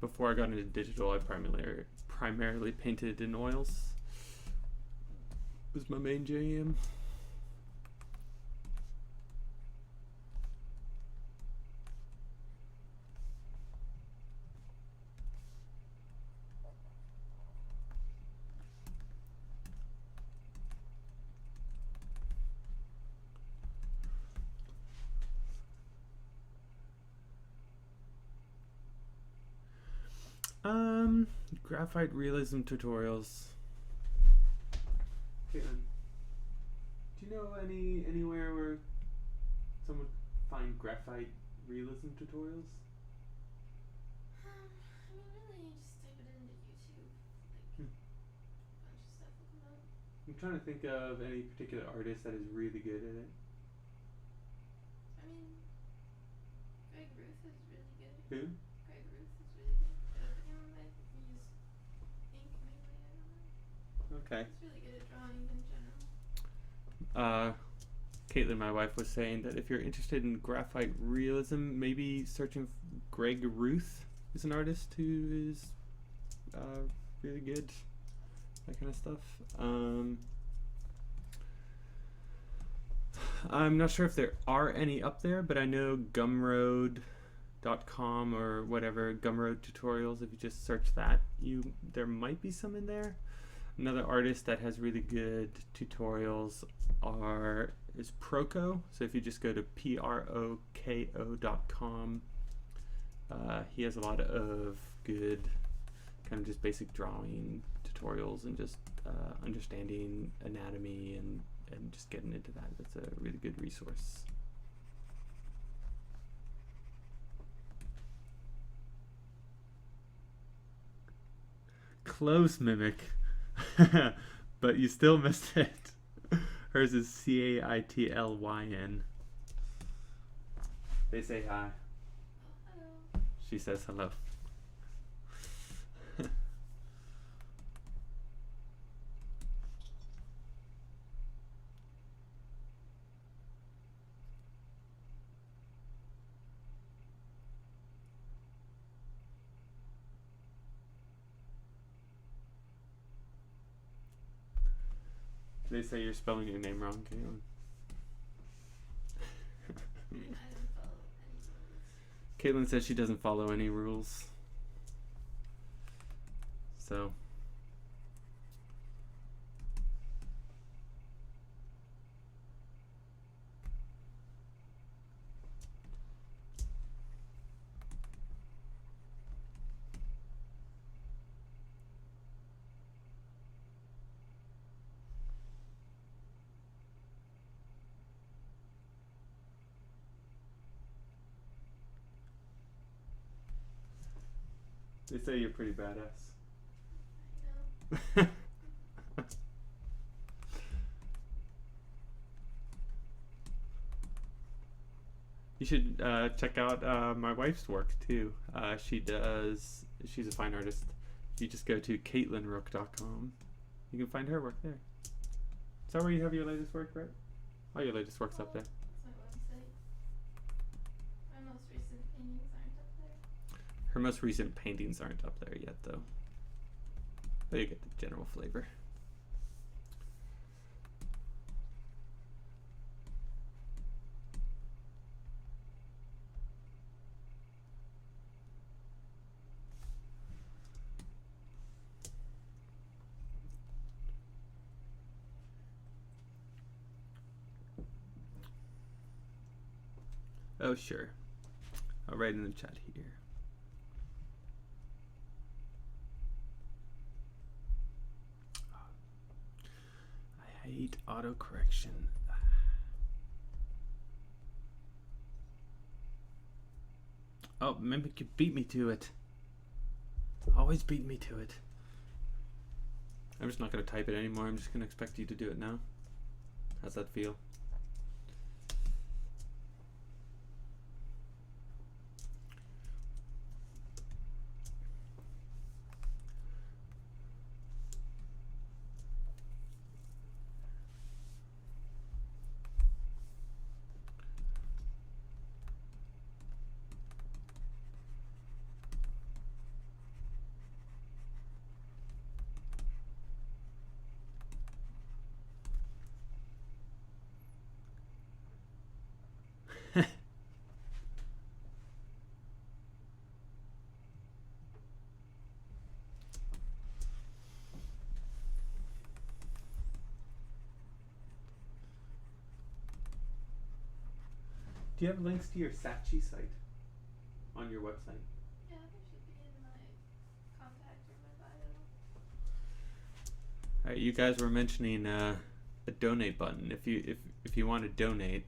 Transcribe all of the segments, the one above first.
before I got into digital, I primarily painted in oils. Was my main jam. Graphite realism tutorials. Caitlin, do you know anywhere where someone find graphite realism tutorials? I mean, really, just type it into YouTube. Like, a bunch of stuff will come up. I'm trying to think of any particular artist that is really good at it. I mean, Greg Ruth is really good. Who? Greg Ruth is really good. You know, like, you use ink mainly, I don't know. Okay. He's really good at drawing in general. Caitlin, my wife, was saying that if you're interested in graphite realism, maybe searching Greg Ruth is an artist who is really good. That kind of stuff. I'm not sure if there are any up there, but I know Gumroad.com or whatever, Gumroad tutorials, if you just search that, there might be some in there. Another artist that has really good tutorials is Proko. So if you just go to proko.com, he has a lot of good kind of just basic drawing tutorials and just understanding anatomy and just getting into that. That's a really good resource. Close, Mimic. But you still missed it. Hers is Caitlyn. They say hi. Hello. She says hello. They say you're spelling your name wrong, Caitlin. I didn't follow any rules. Caitlin says she doesn't follow any rules. So. They say you're pretty badass. I know. You should check out my wife's work too. She's a fine artist. You just go to CaitlinRook.com. You can find her work there. Is that where you have your latest work, right? Oh, your latest work's up there. That's my website. My most recent paintings aren't up there. Her most recent paintings aren't up there yet, though. But you get the general flavor. Oh, sure. I'll write in the chat here. I hate autocorrection. Oh, Mimic, you beat me to it. Always beat me to it. I'm just not going to type it anymore. I'm just going to expect you to do it now. How's that feel? Do you have links to your Sachi site on your website? Yeah, there should be in my contact or my bio. Alright, you guys were mentioning a donate button. If you want to donate,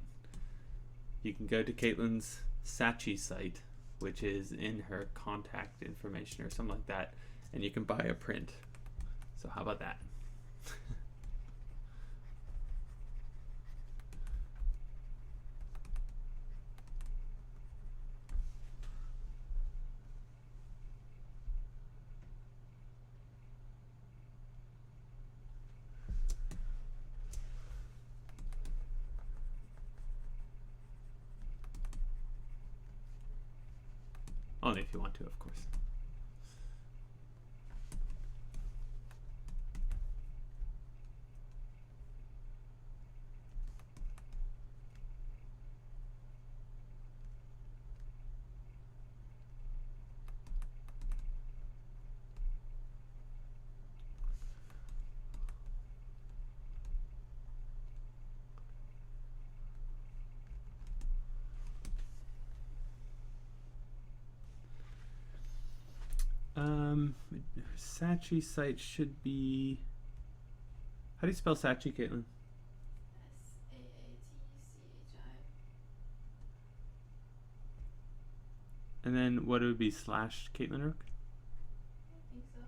you can go to Caitlin's Sachi site, which is in her contact information or something like that, and you can buy a print. So how about that? Only if you want to, of course. Sachi site should be. How do you spell Sachi, Caitlin? SAATCHI. And then what it would be slash Caitlin Rook? I think so.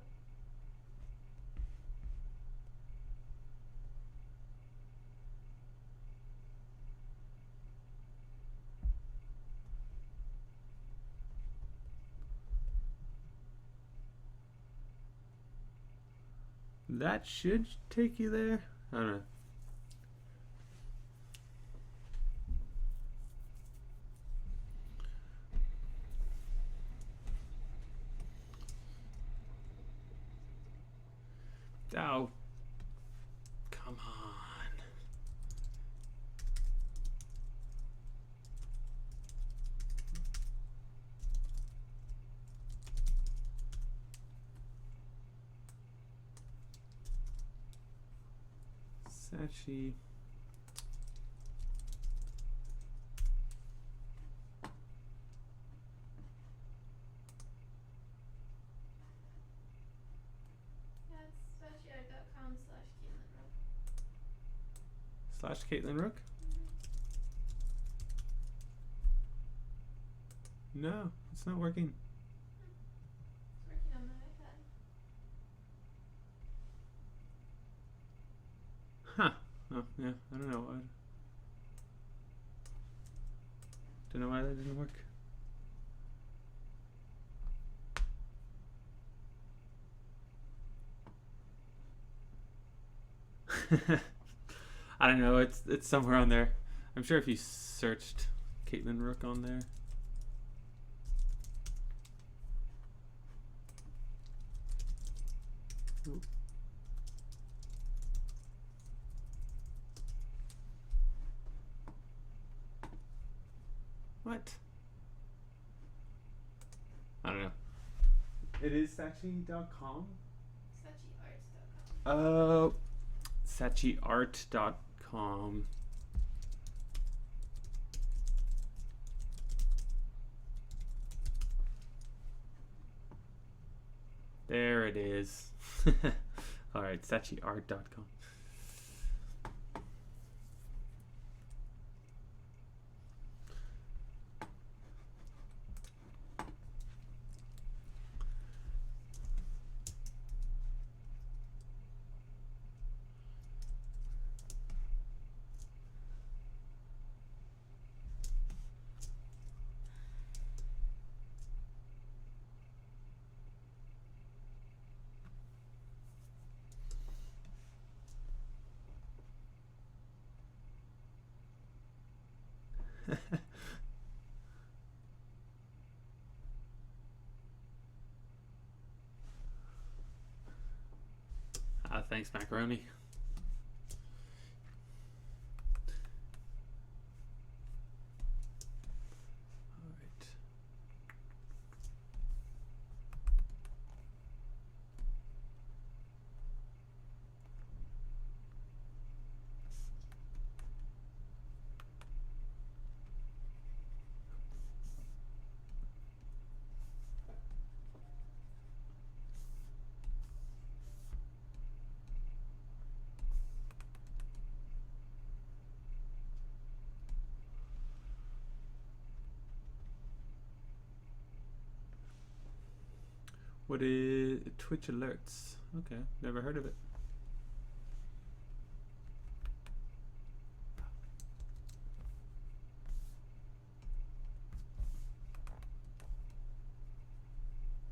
That should take you there. I don't know. Oh, come on. Sachi. Yeah, it's SachiArt.com/CaitlinRook. Slash Caitlin Rook? No, it's not working. It's working on my iPad. Huh. Oh, yeah, I don't know why. Don't know why that didn't work. I don't know, it's somewhere on there. I'm sure if you searched Caitlin Rook on there. Ooh. What? I don't know. It is Sachi.com? SachiArt.com. Oh, SachiArt.com. There it is. Alright, SachiArt.com. Thanks, Macaroni. Alright. What is Twitch alerts? Okay, never heard of it.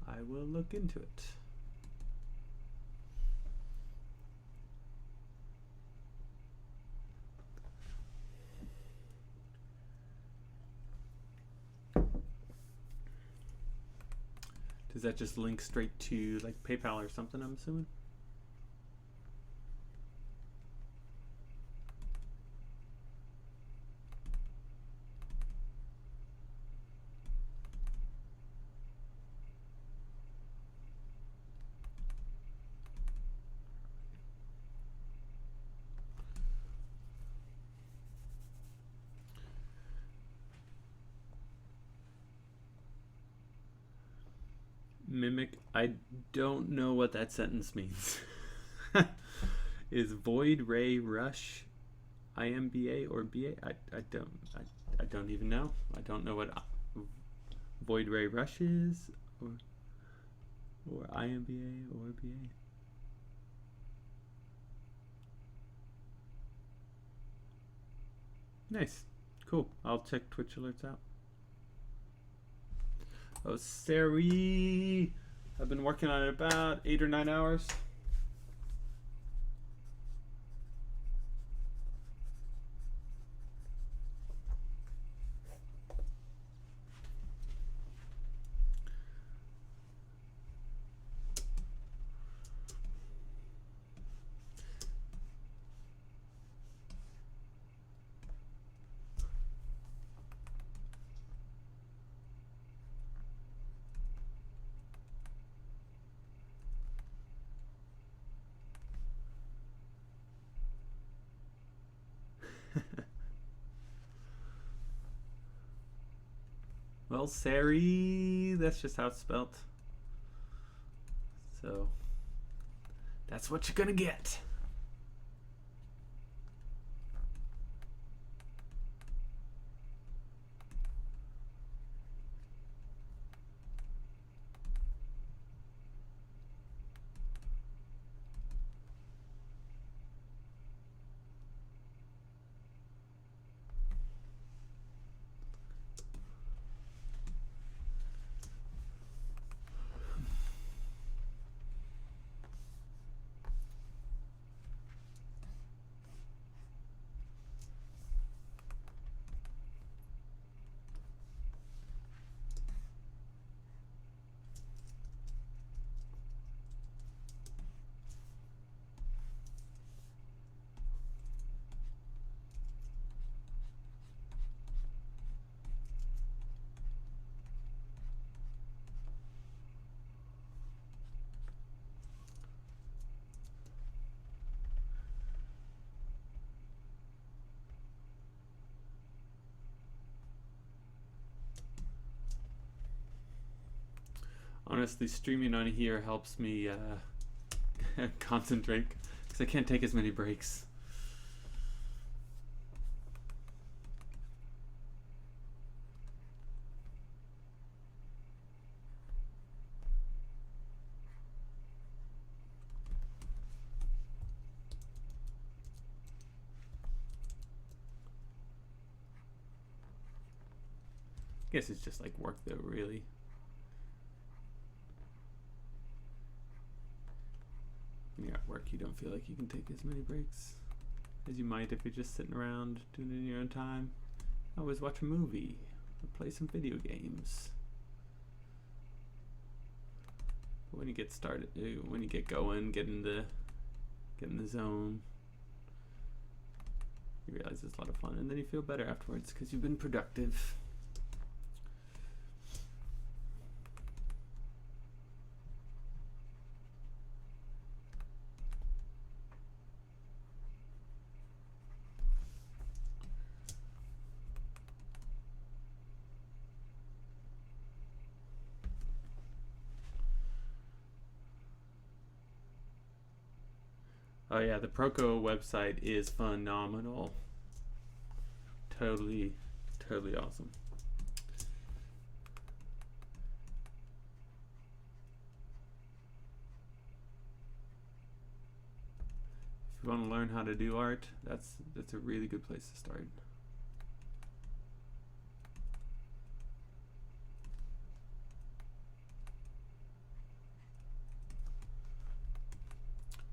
I will look into it. Does that just link straight to like PayPal or something, I'm assuming? Mimic, I don't know what that sentence means. Is Void Ray Rush IMBA or BA? I don't even know. I don't know what Void Ray Rush is or IMBA or BA. Nice. Cool. I'll check Twitch alerts out. Oh, Sari. I've been working on it about 8 or 9 hours. Well, Sari, that's just how it's spelt. So, that's what you're gonna get. Honestly, streaming on here helps me concentrate because I can't take as many breaks. I guess it's just like work though, really. When you're at work, you don't feel like you can take as many breaks as you might if you're just sitting around doing it in your own time. Always watch a movie or play some video games. But when you get started, when you get going, get in the zone, you realize it's a lot of fun, and then you feel better afterwards because you've been productive. Oh yeah, the Proco website is phenomenal. Totally awesome. you want to learn how to do art, that's a really good place to start.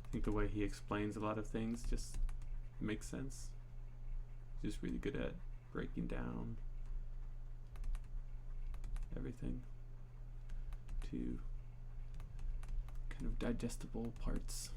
I think the way he explains a lot of things just makes sense. He's just really good at breaking down everything to kind of digestible parts.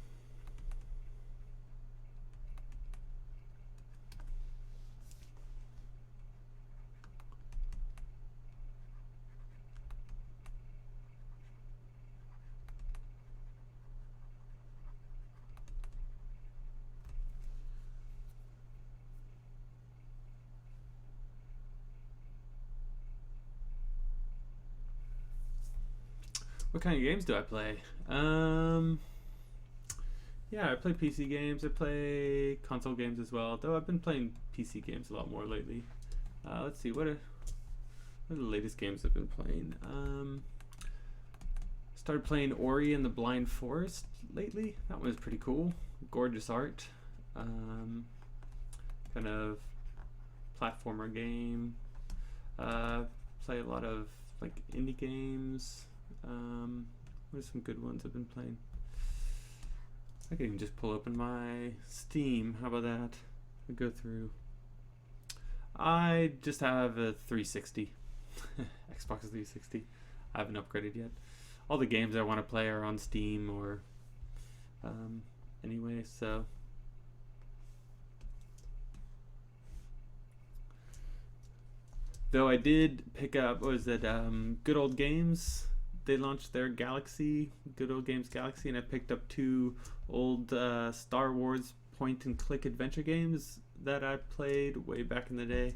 What kind of games do I play? Yeah, I play PC games. I play console games as well, though I've been playing PC games a lot more lately. Let's see, what are the latest games I've been playing? Started playing Ori and the Blind Forest lately. That one was pretty cool. Gorgeous art. Kind of platformer game. Play a lot of like indie games. What are some good ones I've been playing? I can even just pull open my Steam. How about that? I go through. I just have a 360. Xbox 360. I haven't upgraded yet. All the games I want to play are on Steam or anyway, so though I did pick up, what was it, Good Old Games. They launched their Galaxy, Good Old Games Galaxy, and I picked up 2 old Star Wars point-and-click adventure games that I played way back in the day.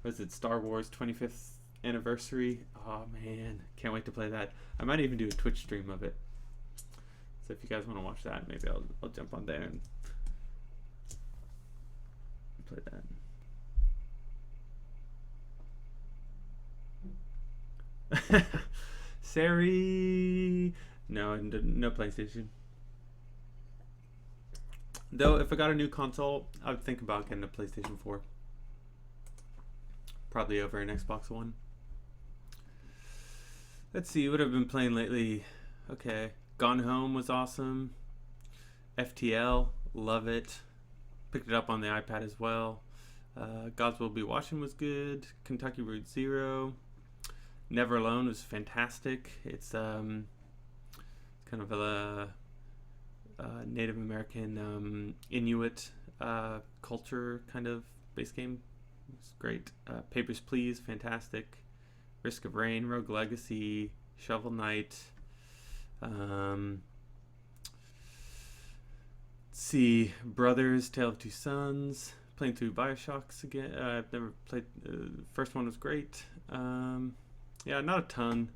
Was it Star Wars 25th Anniversary? Oh man, can't wait to play that. I might even do a Twitch stream of it. So if you guys want to watch that, maybe I'll jump on there and play that. Sari, no PlayStation. Though if I got a new console, I would think about getting a PlayStation 4. Probably over an Xbox One. Let's see what I've been playing lately. Okay, Gone Home was awesome. FTL, love it. Picked it up on the iPad as well. Gods Will Be Watching was good. Kentucky Route Zero. Never Alone was fantastic. It's kind of a Native American Inuit culture kind of base game. It's great. Papers, Please, fantastic. Risk of Rain, Rogue Legacy, Shovel Knight. Let's see, Brothers, Tale of Two Sons. Playing through Bioshocks again. I've never played. The first one was great. Yeah, not a ton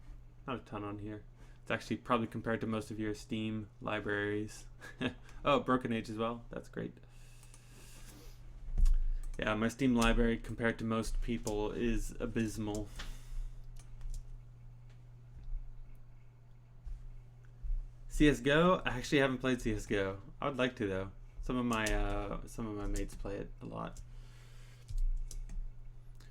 on here. It's actually probably compared to most of your Steam libraries. Oh, Broken Age as well. That's great. Yeah, my Steam library compared to most people is abysmal. CS:GO? I actually haven't played CS:GO. I would like to though. Some of my mates play it a lot.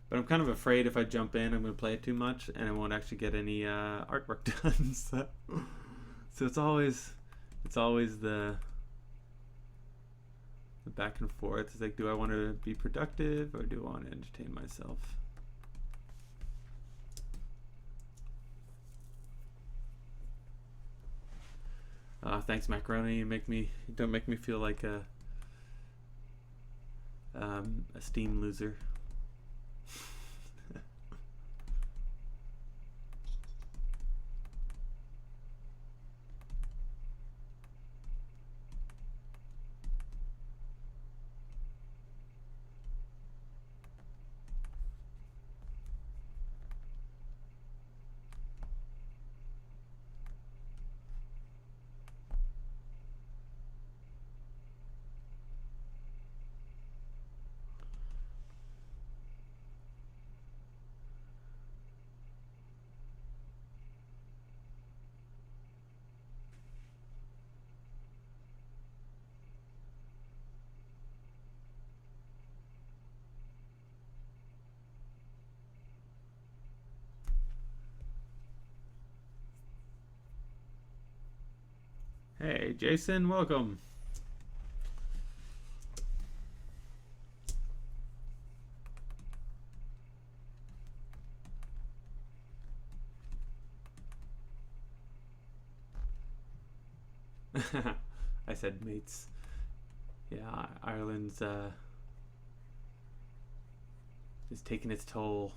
But I'm kind of afraid if I jump in, I'm going to play it too much, and I won't actually get any artwork done. So it's always the back and forth. It's like, do I want to be productive or do I want to entertain myself? Thanks, Macaroni. Don't make me feel like a Steam loser. Hey, Jason, welcome. I said mates. Yeah, Ireland's is taking its toll.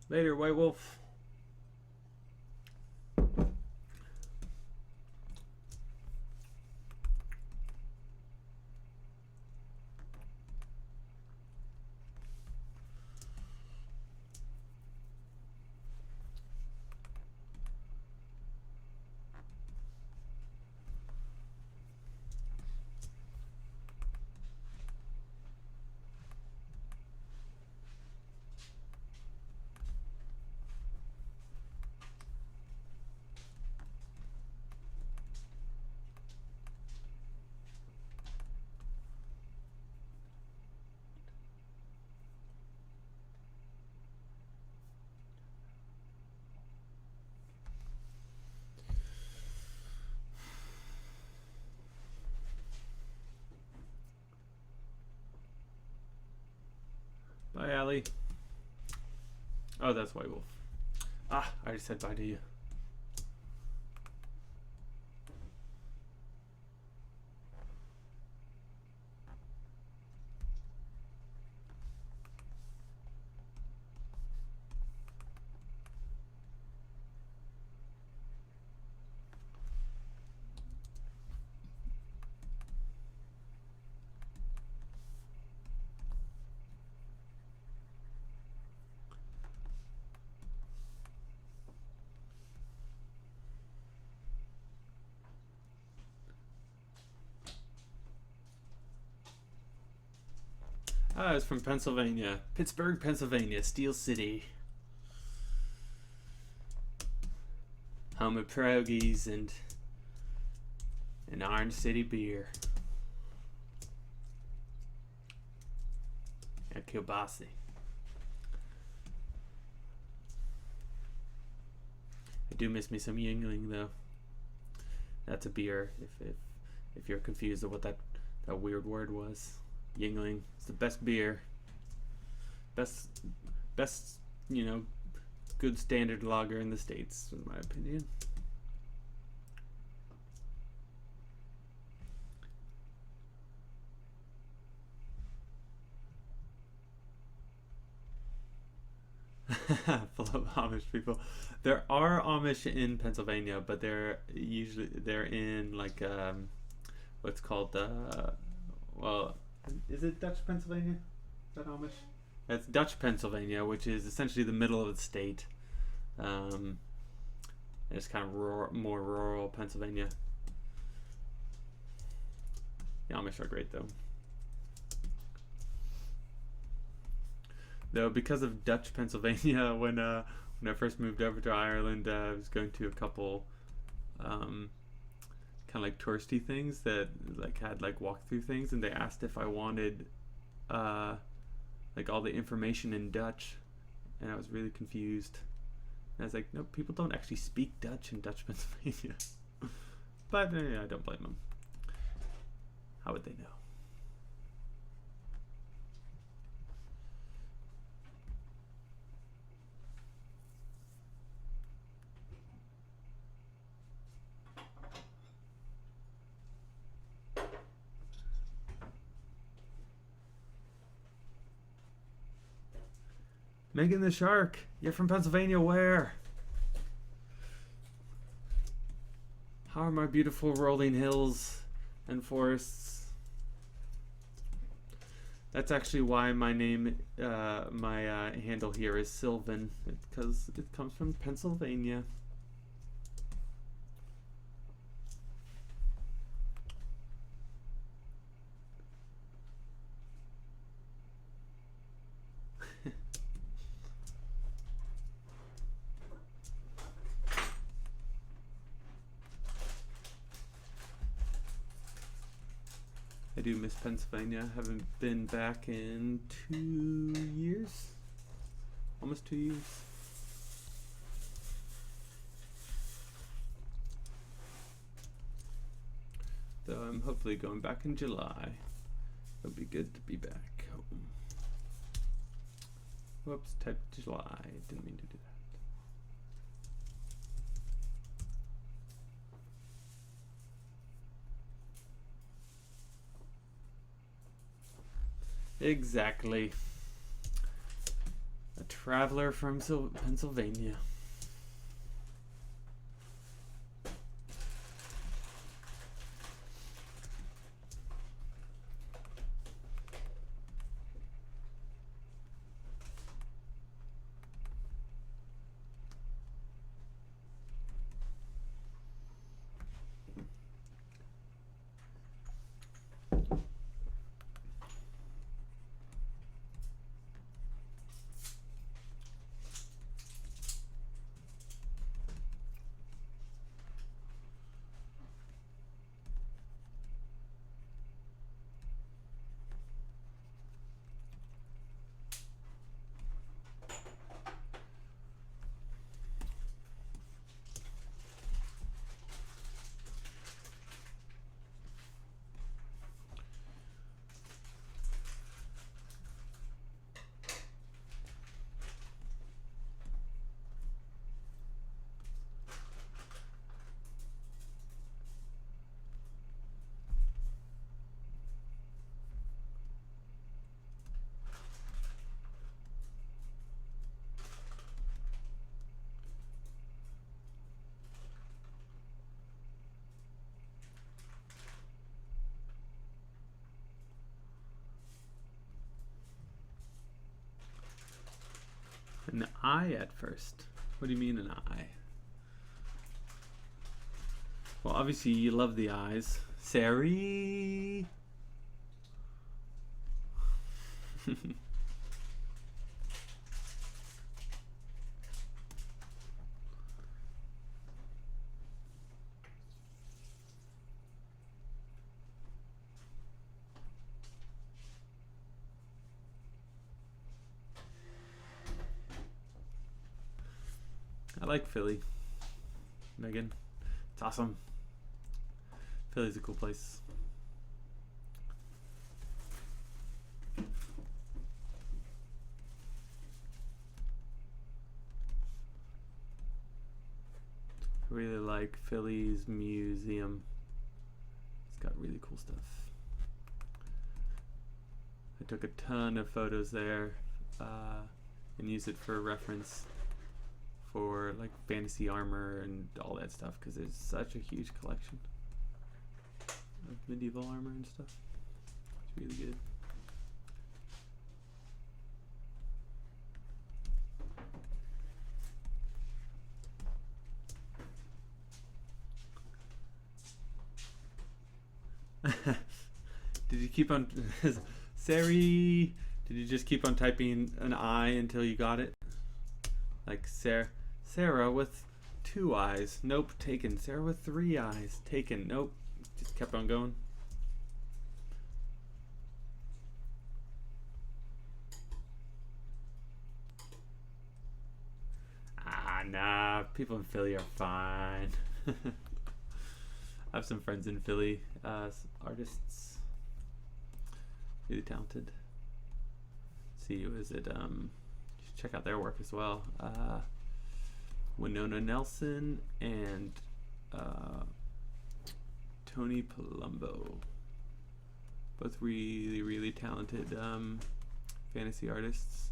Later, White Wolf. Bye, Allie. Oh, that's White Wolf. Ah, I already said bye to you. Ah, it's from Pennsylvania. Pittsburgh, Pennsylvania. Steel City. Home of pierogies and Orange City beer. And kielbasa. I do miss me some Yingling though. That's a beer. If you're confused of what that weird word was, Yingling. It's the best beer. Best good standard lager in the States, in my opinion. Full of Amish people. There are Amish in Pennsylvania, but they're in like what's called well, is it Dutch Pennsylvania? Is that Amish? It's Dutch Pennsylvania, which is essentially the middle of the state. It's kind of more rural Pennsylvania. The Amish are great though. Though because of Dutch Pennsylvania, when I first moved over to Ireland, I was going to a couple kind of like touristy things that like had like walkthrough things, and they asked if I wanted like all the information in Dutch, and I was really confused. And I was like, no, people don't actually speak Dutch in Dutch Pennsylvania. But I don't blame them. How would they know? Megan the Shark, you're from Pennsylvania, where? How are my beautiful rolling hills and forests? That's actually why my name, my handle here is Sylvan, because it comes from Pennsylvania. I do miss Pennsylvania. Haven't been back in 2 years. Almost 2 years. Though I'm hopefully going back in July. It'll be good to be back home. Whoops, typed July. Didn't mean to do that. Exactly. A traveler from Pennsylvania. An eye at first. What do you mean an eye? Well, obviously you love the eyes. Sari. I like Philly. Megan. It's awesome. Philly's a cool place. I really like Philly's museum. It's got really cool stuff. I took a ton of photos there and used it for reference for like fantasy armor and all that stuff because there's such a huge collection of medieval armor and stuff. It's really good. Did you keep on Sari? Did you just keep on typing an I until you got it? Like Sarah with 2 eyes. Nope, taken. Sarah with 3 eyes. Taken. Nope. Just kept on going. Nah. People in Philly are fine. I have some friends in Philly, artists, really talented. See, was it? You should check out their work as well. Winona Nelson and Tony Palumbo, both really, really talented fantasy artists.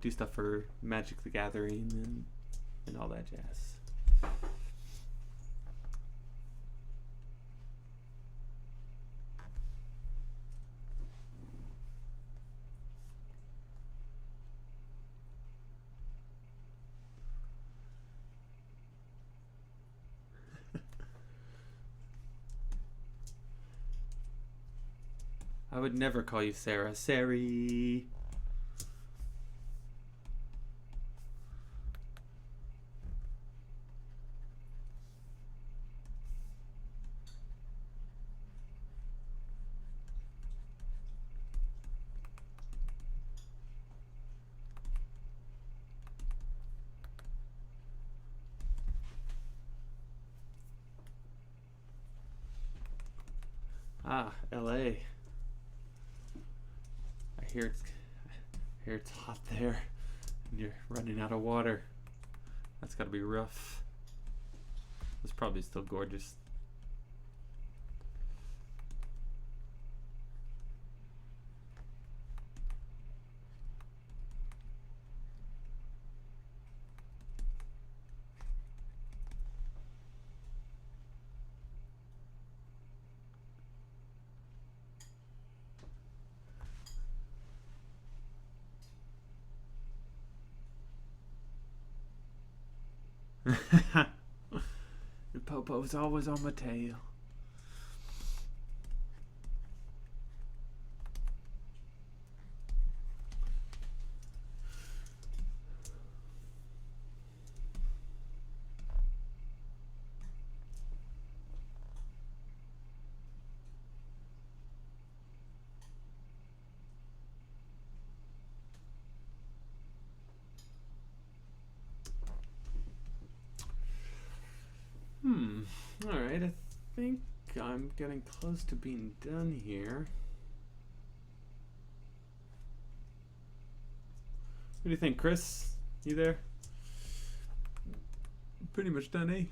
Do stuff for Magic the Gathering and all that jazz. I would never call you Sarah. Sari. Ah, LA. I hear it's hot there, and you're running out of water. That's gotta be rough. It's probably still gorgeous. The popo's always on my tail. Alright, I think I'm getting close to being done here. What do you think, Chris? You there? Pretty much done, eh?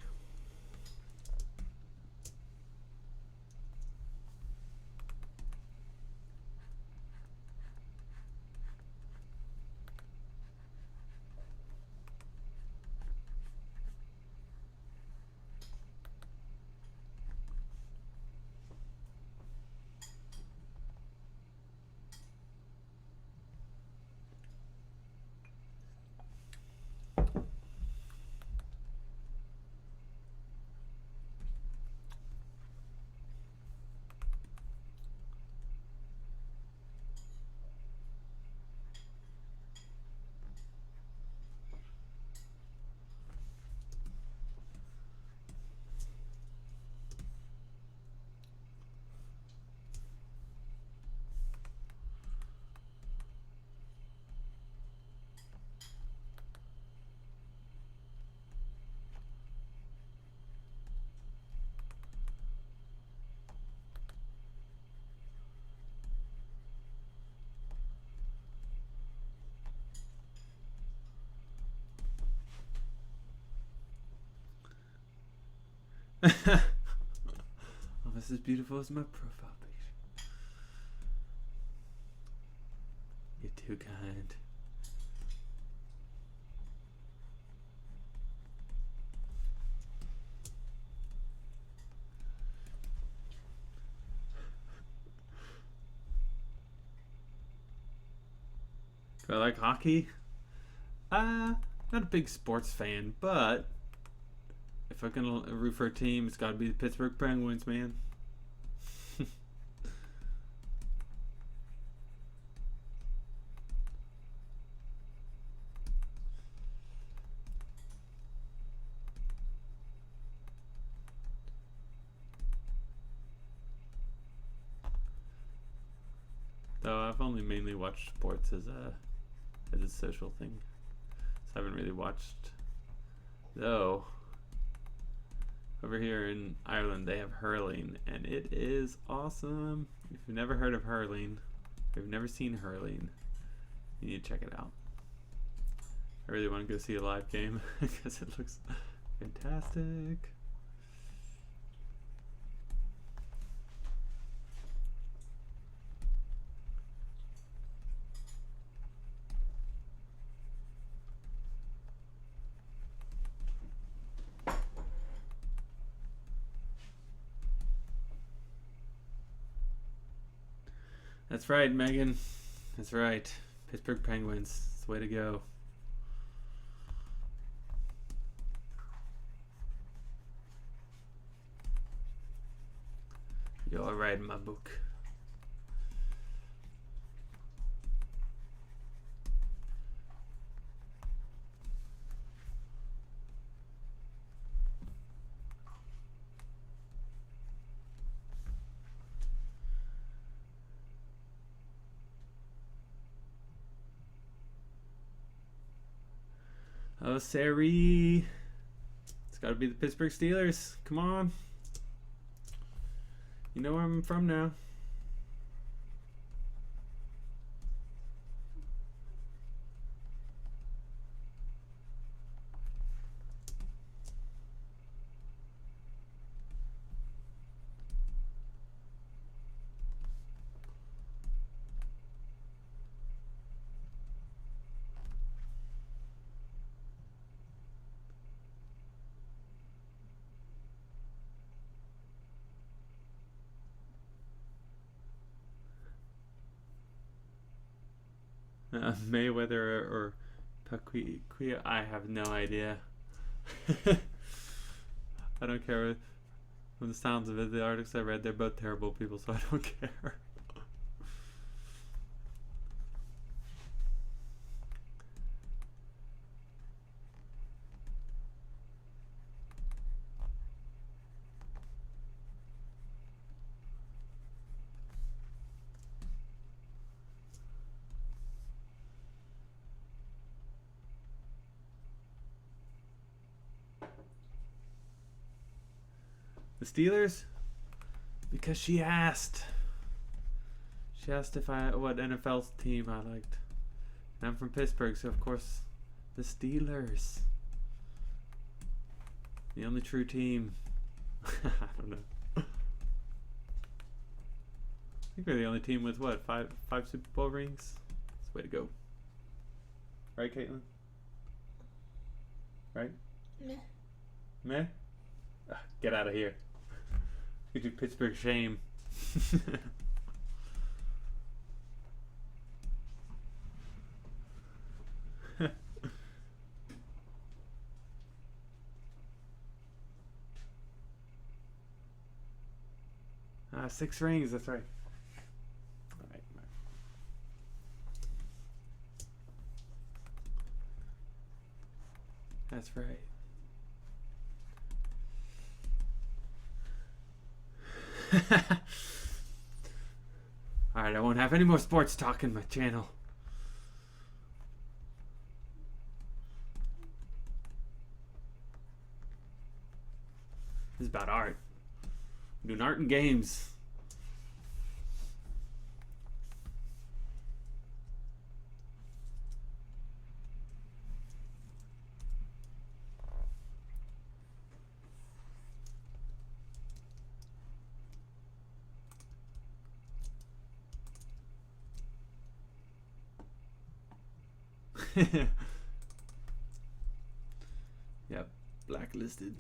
Almost as beautiful as my profile picture. You're too kind. Do I like hockey? Not a big sports fan, but if I'm gonna root for a team, it's gotta be the Pittsburgh Penguins, man. Though I've only mainly watched sports as a social thing, so I haven't really watched. Though over here in Ireland they have hurling, and it is awesome. If you've never heard of hurling, if you've never seen hurling, you need to check it out. I really want to go see a live game because it looks fantastic. That's right, Megan. That's right. Pittsburgh Penguins. It's the way to go. You're right in my book. Oh, Sari. It's got to be the Pittsburgh Steelers. Come on. You know where I'm from now. Mayweather or Paquia. I have no idea. I don't care. From the sounds of it, the articles I read, they're both terrible people, so I don't care. The Steelers? Because she asked. She asked if what NFL team I liked. And I'm from Pittsburgh, so of course, the Steelers. The only true team. I don't know. I think we're the only team with what, five Super Bowl rings? That's the way to go. Right, Caitlin? Right? Meh. Meh? Get out of here. You do Pittsburgh shame. 6 rings, that's right. Alright. That's right. Alright, I won't have any more sports talk in my channel. This is about art. I'm doing art and games. Yep, blacklisted.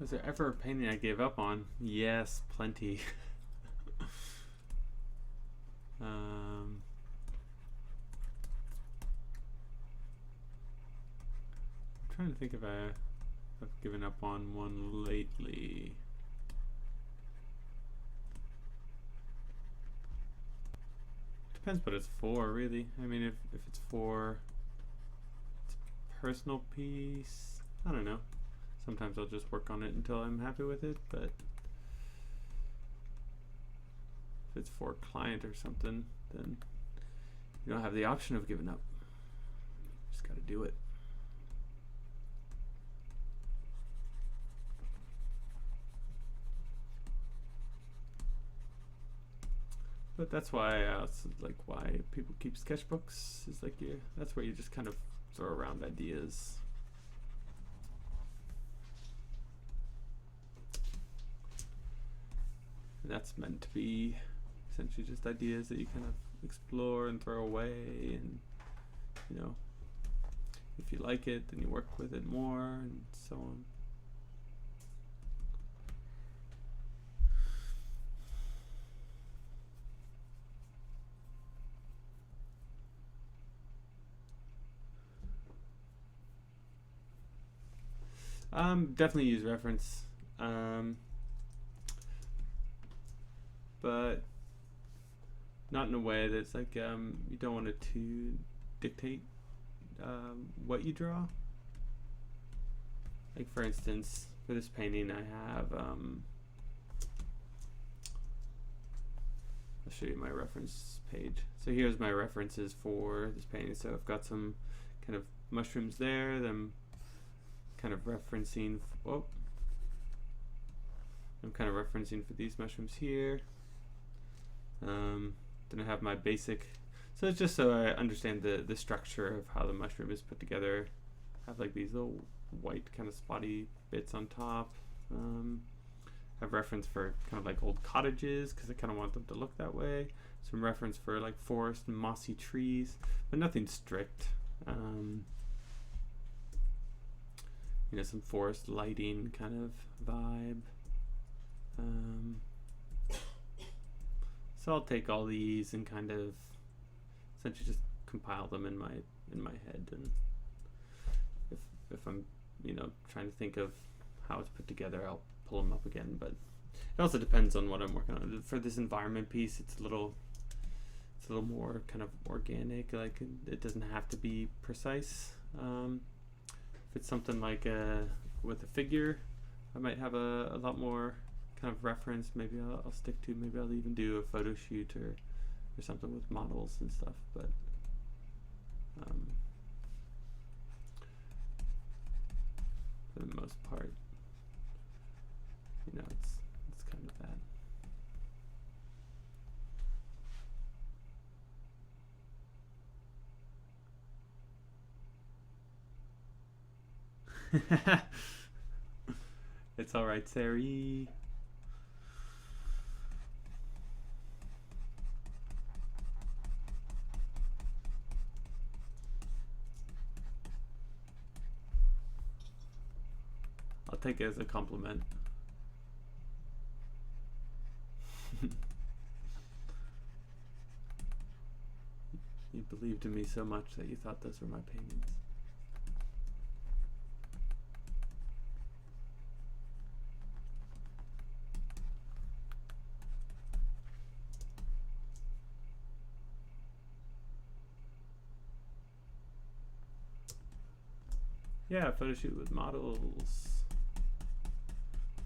Was there ever a painting I gave up on? Yes, plenty. I'm trying to think if I've given up on one lately. Depends what it's for, really. I mean, if it's for a personal piece, I don't know. Sometimes I'll just work on it until I'm happy with it, but if it's for a client or something, then you don't have the option of giving up. Just gotta do it. But that's why it's like why people keep sketchbooks is like that's where you just kind of throw around ideas. And that's meant to be essentially just ideas that you kind of explore and throw away, and you know, if you like it then you work with it more and so on. Definitely use reference, but not in a way that's like you don't want it to dictate what you draw. Like for instance, for this painting I have I'll show you my reference page. So here's my references for this painting. So I've got some kind of mushrooms there, then kind of referencing I'm kind of referencing for these mushrooms here. Then I have my basic, so it's just so I understand the structure of how the mushroom is put together. I have like these little white kind of spotty bits on top. Have reference for kind of like old cottages because I kind of want them to look that way. Some reference for like forest and mossy trees, but nothing strict. You know, some forest lighting kind of vibe. So I'll take all these and kind of essentially just compile them in my head, and if I'm trying to think of how it's put together, I'll pull them up again. But it also depends on what I'm working on. For this environment piece, it's a little more kind of organic. Like it doesn't have to be precise. If it's something like with a figure, I might have a lot more kind of reference. Maybe I'll stick to. Maybe I'll even do a photo shoot or something with models and stuff. But for the most part, it's kind of that. It's all right, Sari. I'll take it as a compliment. You believed in me so much that you thought those were my paintings. Yeah, photo shoot with models.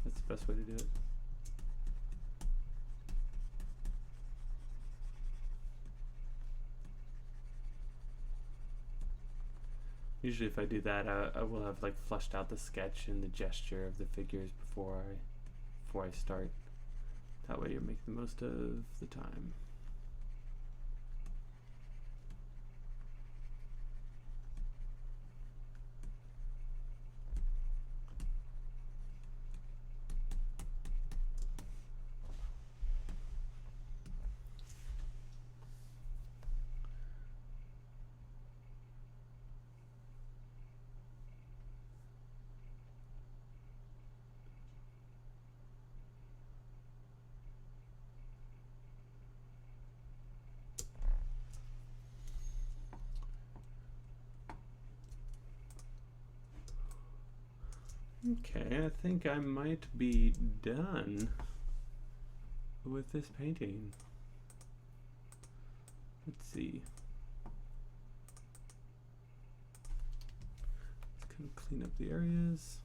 That's the best way to do it. Usually if I do that, I will have like fleshed out the sketch and the gesture of the figures before I start. That way you make the most of the time. Okay, I think I might be done with this painting. Let's see. Let's kind of clean up the areas.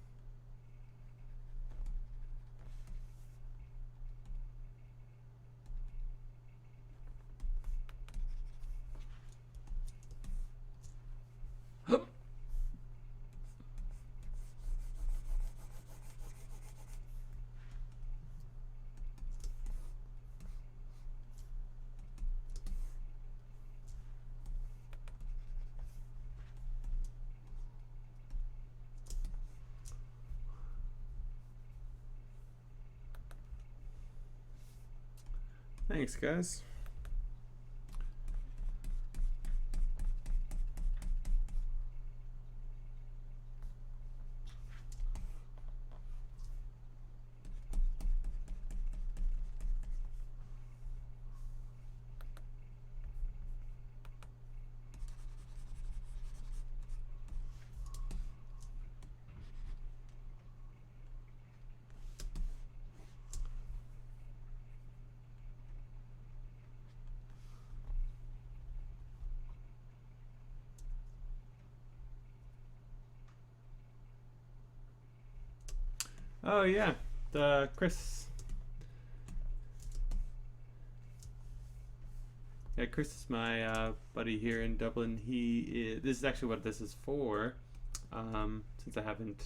Thanks, guys. Oh yeah, Chris. Yeah, Chris is my buddy here in Dublin. This is actually what this is for. Since I haven't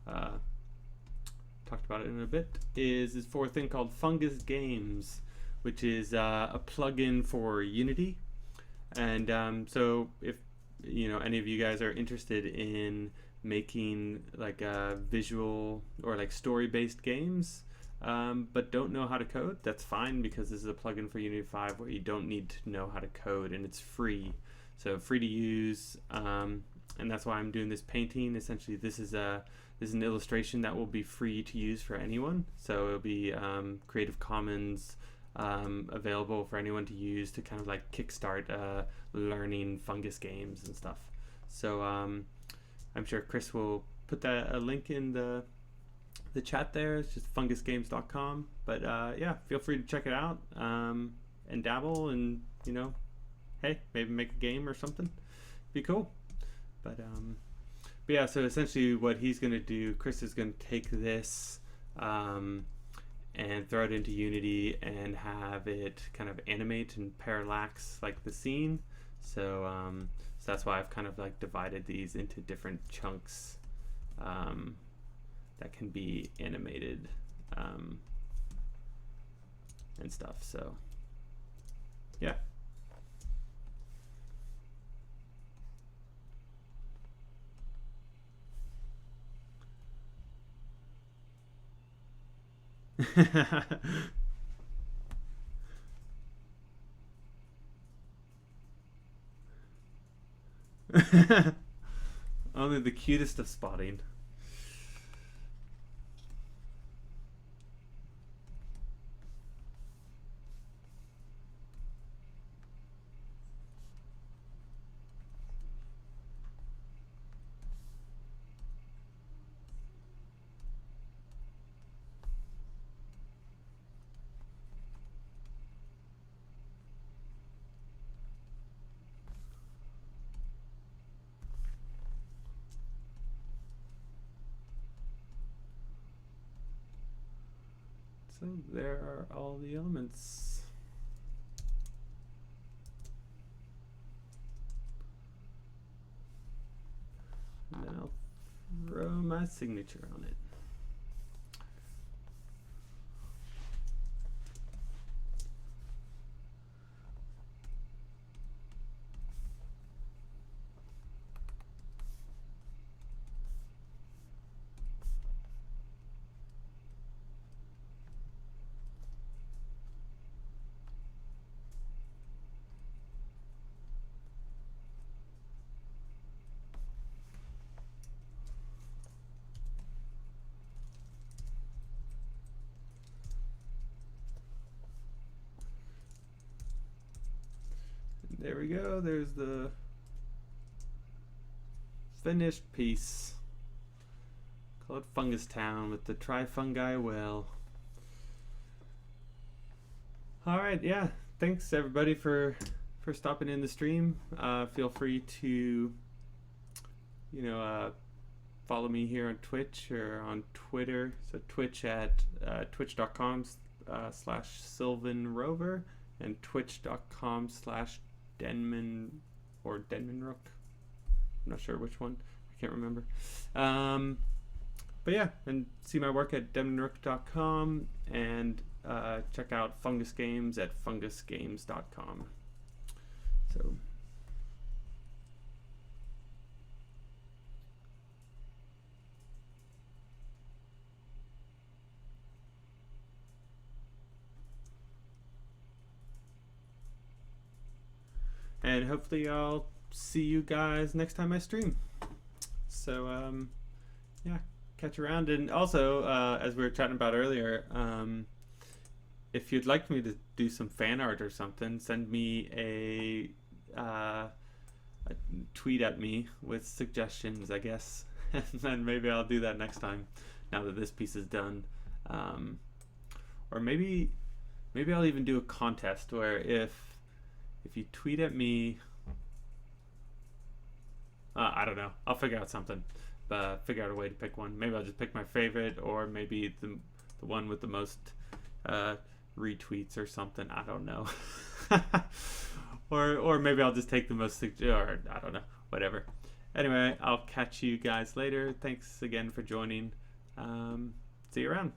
talked about it in a bit, is for a thing called Fungus Games, which is a plugin for Unity. And so if any of you guys are interested in making like visual or like story-based games, but don't know how to code, that's fine, because this is a plugin for Unity 5 where you don't need to know how to code, and it's free, so free to use. And that's why I'm doing this painting. Essentially, this is an illustration that will be free to use for anyone. So it'll be Creative Commons available for anyone to use to kind of like kickstart learning Fungus games and stuff. So I'm sure Chris will put a link in the chat there. It's just fungusgames.com. But yeah, feel free to check it out and dabble, and hey, maybe make a game or something. Be cool. But yeah, so essentially what he's going to do, Chris is going to take this and throw it into Unity and have it kind of animate and parallax like the scene. So that's why I've kind of like divided these into different chunks that can be animated and stuff. So yeah. Only the cutest of spotting. So there are all the elements. And then I'll throw my signature on it. There we go. There's the finished piece Call it Fungus Town with the Tri-Fungi well. Alright, yeah. Thanks everybody for stopping in the stream. Feel free to, follow me here on Twitch or on Twitter. So Twitch at twitch.com/SylvanRover and twitch.com/Denman or Denmanrook. I'm not sure which one. I can't remember. But yeah, and see my work at denmanrook.com and check out Fungus Games at fungusgames.com. So. And hopefully I'll see you guys next time I stream. So, yeah, catch you around. And also, as we were chatting about earlier, if you'd like me to do some fan art or something, send me a tweet at me with suggestions, I guess. And then maybe I'll do that next time, now that this piece is done. Or maybe I'll even do a contest where if you tweet at me, I don't know, I'll figure out something, figure out a way to pick one. Maybe I'll just pick my favorite, or maybe the one with the most retweets or something. I don't know. or maybe I'll just take the most, or I don't know, whatever. Anyway, I'll catch you guys later. Thanks again for joining. See you around.